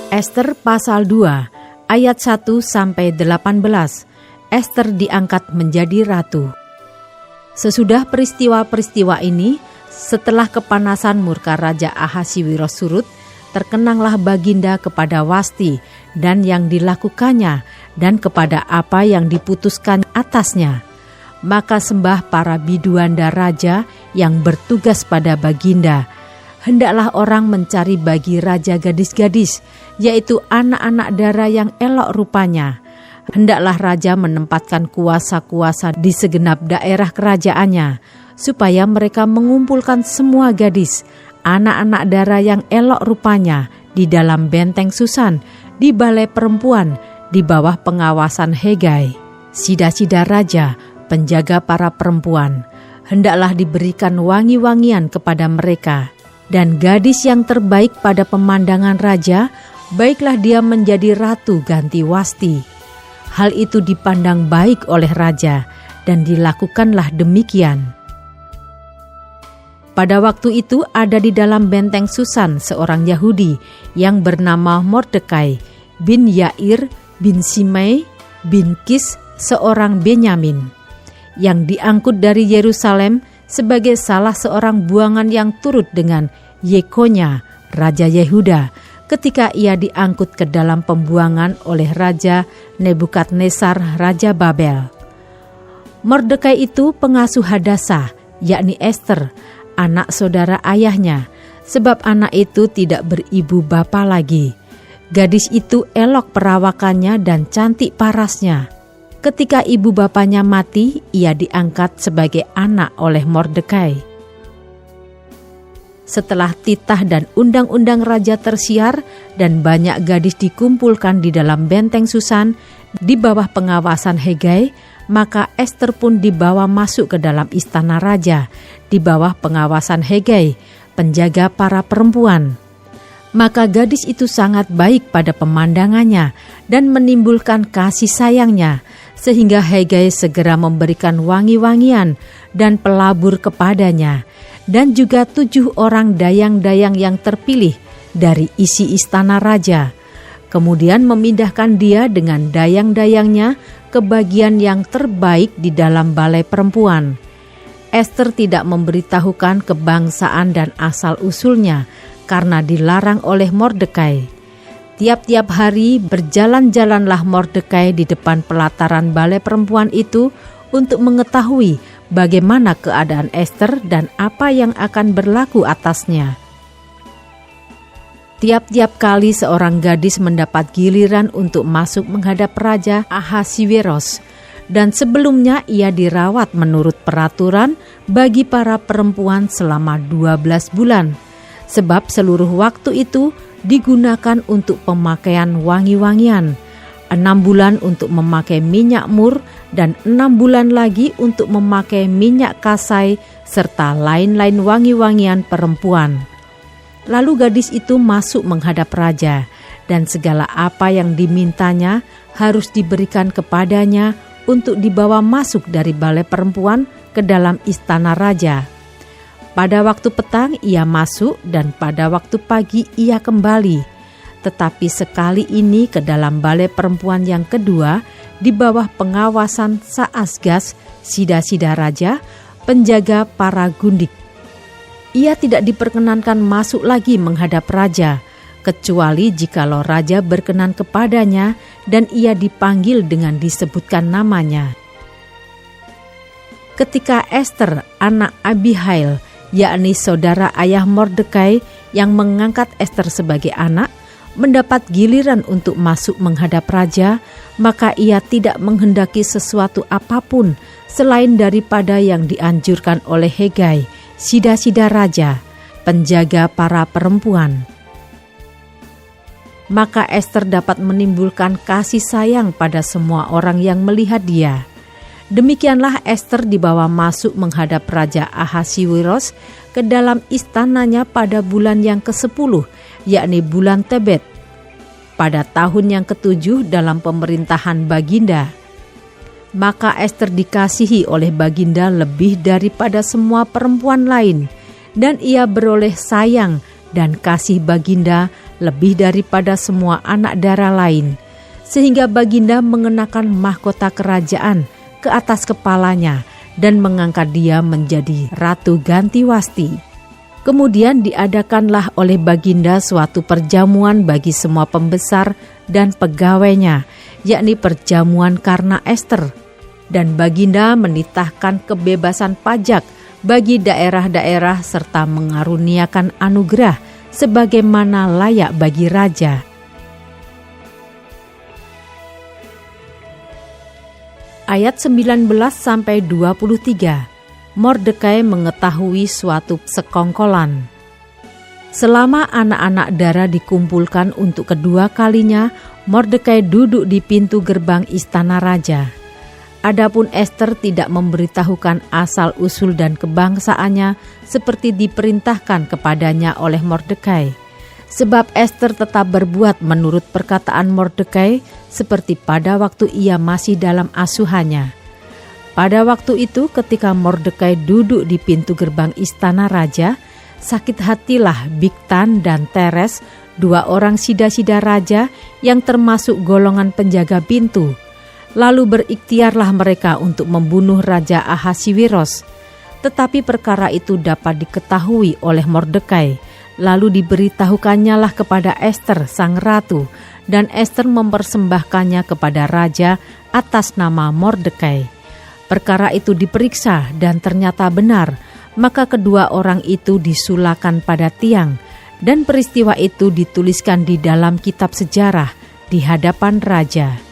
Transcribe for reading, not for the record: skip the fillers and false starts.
Ester pasal 2 ayat 1-18. Ester diangkat menjadi ratu. Sesudah peristiwa-peristiwa ini, setelah kepanasan murka Raja Ahasiweros surut, terkenanglah Baginda kepada Wasti dan yang dilakukannya dan kepada apa yang diputuskan atasnya. Maka sembah para biduanda raja yang bertugas pada Baginda. Hendaklah orang mencari bagi raja gadis-gadis, yaitu anak-anak dara yang elok rupanya. Hendaklah raja menempatkan kuasa-kuasa di segenap daerah kerajaannya, supaya mereka mengumpulkan semua gadis, anak-anak dara yang elok rupanya, di dalam benteng Susan, di balai perempuan, di bawah pengawasan Hegai, sida-sida raja, penjaga para perempuan. Hendaklah diberikan wangi-wangian kepada mereka. Dan gadis yang terbaik pada pemandangan raja, baiklah dia menjadi ratu ganti Wasti. Hal itu dipandang baik oleh raja, dan dilakukanlah demikian. Pada waktu itu ada di dalam benteng Susan seorang Yahudi yang bernama Mordekai bin Yair bin Simei bin Kis seorang Benyamin, yang diangkut dari Yerusalem sebagai salah seorang buangan yang turut dengan Yekonya, Raja Yehuda, ketika ia diangkut ke dalam pembuangan oleh Raja Nebukadnesar, Raja Babel. Mordekai itu pengasuh Hadasa, yakni Ester, anak saudara ayahnya, sebab anak itu tidak beribu bapa lagi. Gadis itu elok perawakannya dan cantik parasnya. Ketika ibu bapanya mati, ia diangkat sebagai anak oleh Mordekai. Setelah titah dan undang-undang raja tersiar dan banyak gadis dikumpulkan di dalam benteng Susan di bawah pengawasan Hegai, maka Ester pun dibawa masuk ke dalam istana raja di bawah pengawasan Hegai, penjaga para perempuan. Maka gadis itu sangat baik pada pemandangannya dan menimbulkan kasih sayangnya, sehingga Hegai segera memberikan wangi-wangian dan pelabur kepadanya, dan juga 7 orang dayang-dayang yang terpilih dari isi istana raja. Kemudian memindahkan dia dengan dayang-dayangnya ke bagian yang terbaik di dalam balai perempuan. Ester tidak memberitahukan kebangsaan dan asal-usulnya karena dilarang oleh Mordekai. Tiap-tiap hari berjalan-jalanlah Mordekai di depan pelataran balai perempuan itu untuk mengetahui bagaimana keadaan Ester dan apa yang akan berlaku atasnya. Tiap-tiap kali seorang gadis mendapat giliran untuk masuk menghadap Raja Ahasiweros, dan sebelumnya ia dirawat menurut peraturan bagi para perempuan selama 12 bulan, sebab seluruh waktu itu digunakan untuk pemakaian wangi-wangian, 6 bulan untuk memakai minyak mur, dan 6 bulan lagi untuk memakai minyak kasai, serta lain-lain wangi-wangian perempuan. Lalu gadis itu masuk menghadap raja, dan segala apa yang dimintanya harus diberikan kepadanya untuk dibawa masuk dari balai perempuan ke dalam istana raja. Pada waktu petang ia masuk dan pada waktu pagi ia kembali. Tetapi sekali ini ke dalam balai perempuan yang kedua di bawah pengawasan Saasgas, sida-sida raja, penjaga para gundik. Ia tidak diperkenankan masuk lagi menghadap raja, kecuali jikalau raja berkenan kepadanya dan ia dipanggil dengan disebutkan namanya. Ketika Ester, anak Abihail, yakni saudara ayah Mordekai yang mengangkat Ester sebagai anak, mendapat giliran untuk masuk menghadap raja, maka ia tidak menghendaki sesuatu apapun selain daripada yang dianjurkan oleh Hegai, sida-sida raja, penjaga para perempuan. Maka Ester dapat menimbulkan kasih sayang pada semua orang yang melihat dia. Demikianlah Ester dibawa masuk menghadap Raja Ahasiweros ke dalam istananya pada bulan yang ke-10, yakni bulan Tebet, pada tahun yang ke-7 dalam pemerintahan Baginda. Maka Ester dikasihi oleh Baginda lebih daripada semua perempuan lain, dan ia beroleh sayang dan kasih Baginda lebih daripada semua anak dara lain, sehingga baginda mengenakan mahkota kerajaan ke atas kepalanya dan mengangkat dia menjadi Ratu Gantiwasti. Kemudian diadakanlah oleh baginda suatu perjamuan bagi semua pembesar dan pegawainya, yakni perjamuan karena Ester. Dan baginda menitahkan kebebasan pajak bagi daerah-daerah serta mengaruniakan anugerah sebagaimana layak bagi raja. Ayat 19-23. Mordekai mengetahui suatu sekongkolan. Selama anak-anak dara dikumpulkan untuk kedua kalinya, Mordekai duduk di pintu gerbang istana raja. Adapun Ester tidak memberitahukan asal-usul dan kebangsaannya seperti diperintahkan kepadanya oleh Mordekai. Sebab Ester tetap berbuat menurut perkataan Mordekai seperti pada waktu ia masih dalam asuhannya. Pada waktu itu ketika Mordekai duduk di pintu gerbang istana raja, sakit hatilah Bigtan dan Teres, dua orang sida-sida raja yang termasuk golongan penjaga pintu. Lalu berikhtiarlah mereka untuk membunuh Raja Ahasiwiros. Tetapi perkara itu dapat diketahui oleh Mordekai. Lalu diberitahukannya lah kepada Ester sang ratu, dan Ester mempersembahkannya kepada raja atas nama Mordekai. Perkara itu diperiksa dan ternyata benar, maka kedua orang itu disulakan pada tiang, dan peristiwa itu dituliskan di dalam kitab sejarah di hadapan raja.